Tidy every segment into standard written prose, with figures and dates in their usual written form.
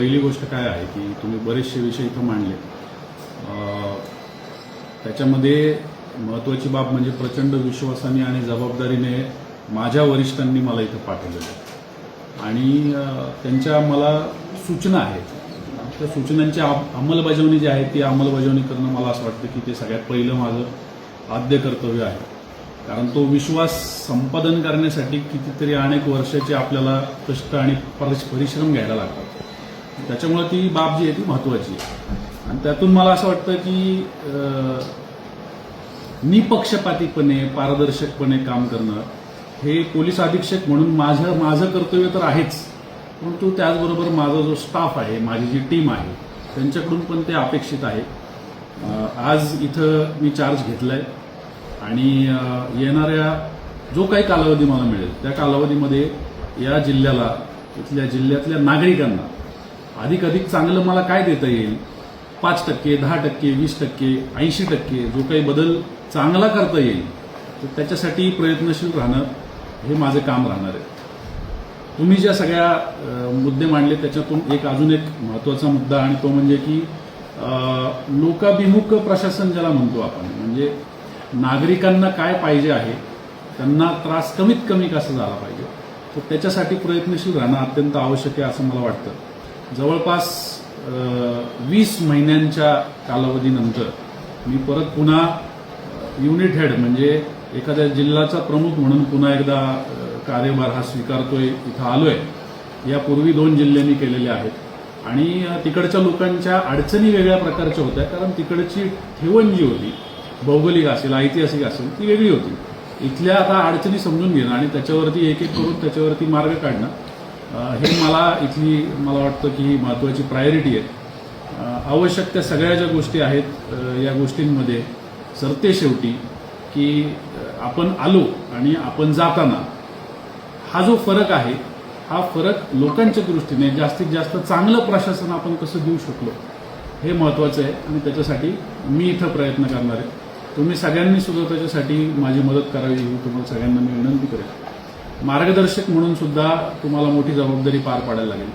पहिली गोष्ट काय आहे की तुम्ही बरेचसे विषय इथं मांडले. त्याच्यामध्ये महत्त्वाची बाब म्हणजे प्रचंड विश्वासाने आणि जबाबदारीने माझ्या वरिष्ठांनी मला इथं पाठवलेलं आहे आणि त्यांच्या मला सूचना आहेत. त्या सूचनांची अंमलबजावणी जी आहे ती अंमलबजावणी करणं मला असं वाटतं की ते सगळ्यात पहिलं माझं आद्य कर्तव्य आहे. कारण तो विश्वास संपादन करण्यासाठी कितीतरी अनेक वर्षाचे आपल्याला कष्ट आणि परिश्रम घ्यायला लागतात. त्याच्यामुळे ती बाब जी आहे ती महत्त्वाची आहे आणि त्यातून मला असं वाटतं की निपक्षपातीपणे पारदर्शकपणे काम करणं हे पोलीस अधीक्षक म्हणून माझं कर्तव्य तर आहेच, परंतु त्याचबरोबर माझा जो स्टाफ आहे, माझी जी टीम आहे त्यांच्याकडून पण ते अपेक्षित आहे. आज इथं मी चार्ज घेतलाय आणि येणाऱ्या जो काही कालावधी मला मिळेल त्या कालावधीमध्ये या जिल्ह्याला, इथल्या जिल्ह्यातल्या नागरिकांना अधिक चांगलं मला काय देता येईल, 5%, 10%, 20%, 80% जो काही बदल चांगला करता येईल तर त्याच्यासाठी प्रयत्नशील राहणं हे माझं काम राहणार आहे. तुम्ही ज्या सगळ्या मुद्दे मांडले त्याच्यातून अजून एक महत्त्वाचा मुद्दा आणि तो म्हणजे की लोकाभिमुख प्रशासन ज्याला म्हणतो आपण, म्हणजे नागरिकांना काय पाहिजे आहे, त्यांना त्रास कमीत कमी कसा झाला पाहिजे, तर त्याच्यासाठी प्रयत्नशील राहणं अत्यंत आवश्यक आहे असं मला वाटतं. जवळपास 20 महिन्यांच्या कालावधीनंतर मी परत पुन्हा युनिट हेड म्हणजे एखाद्या जिल्ह्याचा प्रमुख म्हणून पुन्हा एकदा कार्यभार हा स्वीकारतोय, इथं आलोय. यापूर्वी 2 जिल्हे मी केलेले आहेत आणि तिकडच्या लोकांच्या अडचणी वेगळ्या प्रकारच्या होत्या, कारण तिकडची ठेवण जी होती, भौगोलिक असेल ऐतिहासिक असेल, ती वेगळी होती. इथल्या आता अडचणी समजून घेणं आणि त्याच्यावरती एक करून त्याच्यावरती मार्ग काढणं हे मला वाटतं की ही महत्त्वाची प्रायोरिटी आहे. आवश्यक त्या सगळ्या ज्या गोष्टी आहेत या गोष्टींमध्ये सरते शेवटी की आपण आलो आणि आपण जाताना हा जो फरक आहे, हा फरक लोकांच्या दृष्टीने जास्तीत जास्त चांगलं प्रशासन आपण कसं देऊ शकलो हे महत्त्वाचं आहे आणि त्याच्यासाठी मी इथं प्रयत्न करणार आहे. तुम्ही सगळ्यांनी सुद्धा त्याच्यासाठी माझी मदत करावी ही तुम्हाला सगळ्यांना मी विनंती करेन. मार्गदर्शक म्हणून सुद्धा तुम्हाला मोठी जबाबदारी पार पाडायला लागेल.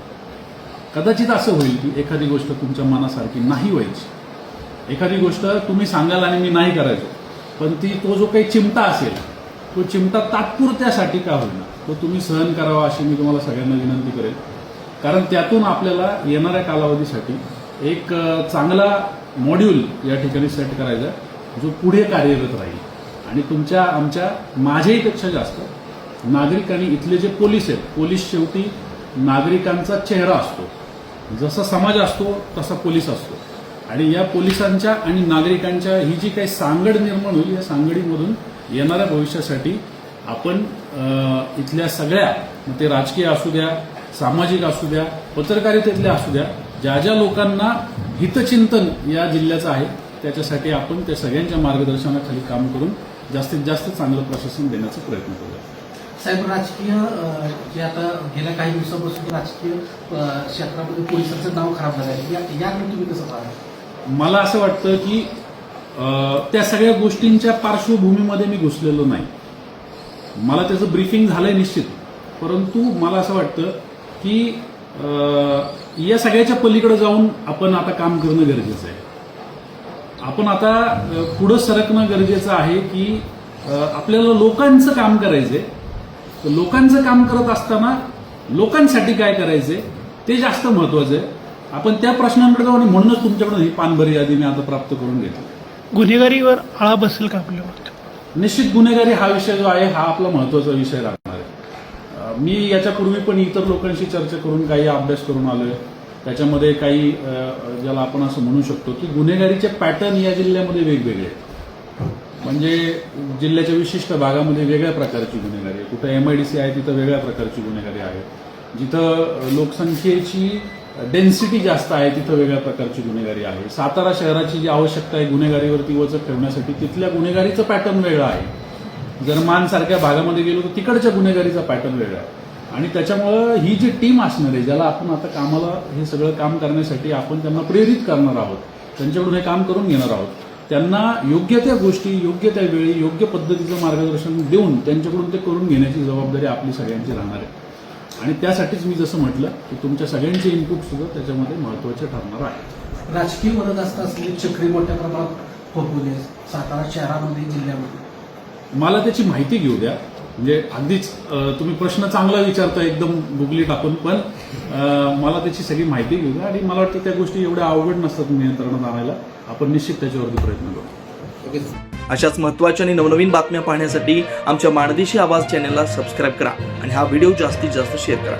कदाचित असं होईल की एखादी गोष्ट तुमच्या मनासारखी नाही व्हायची, एखादी गोष्ट तुम्ही सांगाल आणि मी नाही करायचो, पण तो जो काही चिमटा असेल तो चिमटा तात्पुरत्यासाठी का होईना तो तुम्ही सहन करावा अशी मी तुम्हाला सगळ्यांना विनंती करेन. कारण त्यातून आपल्याला येणाऱ्या कालावधीसाठी एक चांगला मॉड्यूल या ठिकाणी सेट करायचा जो पुढे कार्यरत राहील आणि माझ्याही पेक्षा जास्त नागरिकांनी, इथले जे पोलीस आहेत, पोलीस शेवटी नागरिकांचा चेहरा असतो. जसा समाज असतो तसा पोलीस असतो आणि या पोलिसांच्या आणि नागरिकांच्या ही जी काही सांगड निर्माण होईल, या सांगडीमधून येणाऱ्या भविष्यासाठी आपण इथल्या सगळ्या, ते राजकीय असू द्या, सामाजिक असू द्या, पत्रकारितेतले असू द्या, ज्या लोकांना हितचिंतन या जिल्ह्याचं आहे त्याच्यासाठी आपण त्या सगळ्यांच्या मार्गदर्शनाखाली काम करून जास्तीत जास्त चांगलं प्रशासन देण्याचा प्रयत्न करूया. साहेब, राजकीय जे आता गेल्या काही दिवसापासून राजकीय क्षेत्रामध्ये पोलिसांचं नाव खराब झालं आहे, याकडे तुम्ही कसं पाहता? मला असं वाटतं की त्या सगळ्या गोष्टींच्या पार्श्वभूमीमध्ये मी घुसलेलो नाही. मला त्याचं ब्रीफिंग झालंय निश्चित, परंतु मला असं वाटतं की या सगळ्याच्या पलीकडे जाऊन आपण आता काम करणं गरजेचं आहे. आपण आता पुढं सरकणं गरजेचं आहे की आपल्याला लोकांचं काम करायचंय. लोकांचं काम करत असताना लोकांसाठी काय करायचंय ते जास्त महत्वाचं आहे. आपण त्या प्रश्नांकडे जाऊ आणि म्हणूनच तुमच्याकडून ही पानभरी यादी मी आता प्राप्त करून घेतली. गुन्हेगारीवर आळा बसेल का आपल्यावर? निश्चित गुन्हेगारी हा विषय जो आहे हा आपला महत्वाचा विषय राहणार आहे. मी याच्यापूर्वी पण इतर लोकांशी चर्चा करून काही अभ्यास करून आलोय. त्याच्यामध्ये काही ज्याला आपण असं म्हणू शकतो की गुन्हेगारीचे पॅटर्न या जिल्ह्यामध्ये वेगवेगळे आहेत. म्हणजे जिल्ह्याच्या विशिष्ट भागामध्ये वेगळ्या प्रकारची गुन्हेगारी आहे. कुठं MIDC आहे तिथं वेगळ्या प्रकारची गुन्हेगारी आहे. जिथं लोकसंख्येची डेन्सिटी जास्त आहे तिथं वेगळ्या प्रकारची गुन्हेगारी आहे. सातारा शहराची जी आवश्यकता आहे गुन्हेगारीवरती वचक ठेवण्यासाठी तिथल्या गुन्हेगारीचं पॅटर्न वेगळं आहे. जर मानसारख्या भागामध्ये गेलो तर तिकडच्या गुन्हेगारीचा पॅटर्न वेगळा आहे आणि त्याच्यामुळं ही जी टीम असणार आहे, ज्याला आपण आता कामाला हे सगळं काम करण्यासाठी आपण त्यांना प्रेरित करणार आहोत, त्यांच्याकडून हे काम करून घेणार आहोत, त्यांना योग्य त्या गोष्टी योग्य त्या वेळी योग्य पद्धतीचं मार्गदर्शन देऊन त्यांच्याकडून ते करून घेण्याची जबाबदारी आपली सगळ्यांची राहणार आहे. आणि त्यासाठीच मी जसं म्हटलं की तुमच्या सगळ्यांचे इनपुट सुद्धा त्याच्यामध्ये महत्त्वाचे ठरणार आहे. राजकीय वरदहस्त असलेली चक्री मोठ्या प्रमाणात फोडवली आहे सातारा शहरामध्ये, जिल्ह्यामध्ये. मला त्याची माहिती घेऊ द्या. म्हणजे अगदीच तुम्ही प्रश्न चांगला विचारता एकदम गुगली टाकून, पण मला त्याची सगळी माहिती घेऊ द्या. आणि मला वाटतं त्या गोष्टी एवढ्या अवघड नसतात नियंत्रणात आणायला. आपण निश्चित त्याच्यावरती प्रयत्न करू. अशाच महत्त्वाच्या आणि नवनवीन बातम्या पाहण्यासाठी आमच्या माणदेशी आवाज चॅनलला सबस्क्राईब करा आणि हा व्हिडिओ जास्तीत जास्त शेअर करा.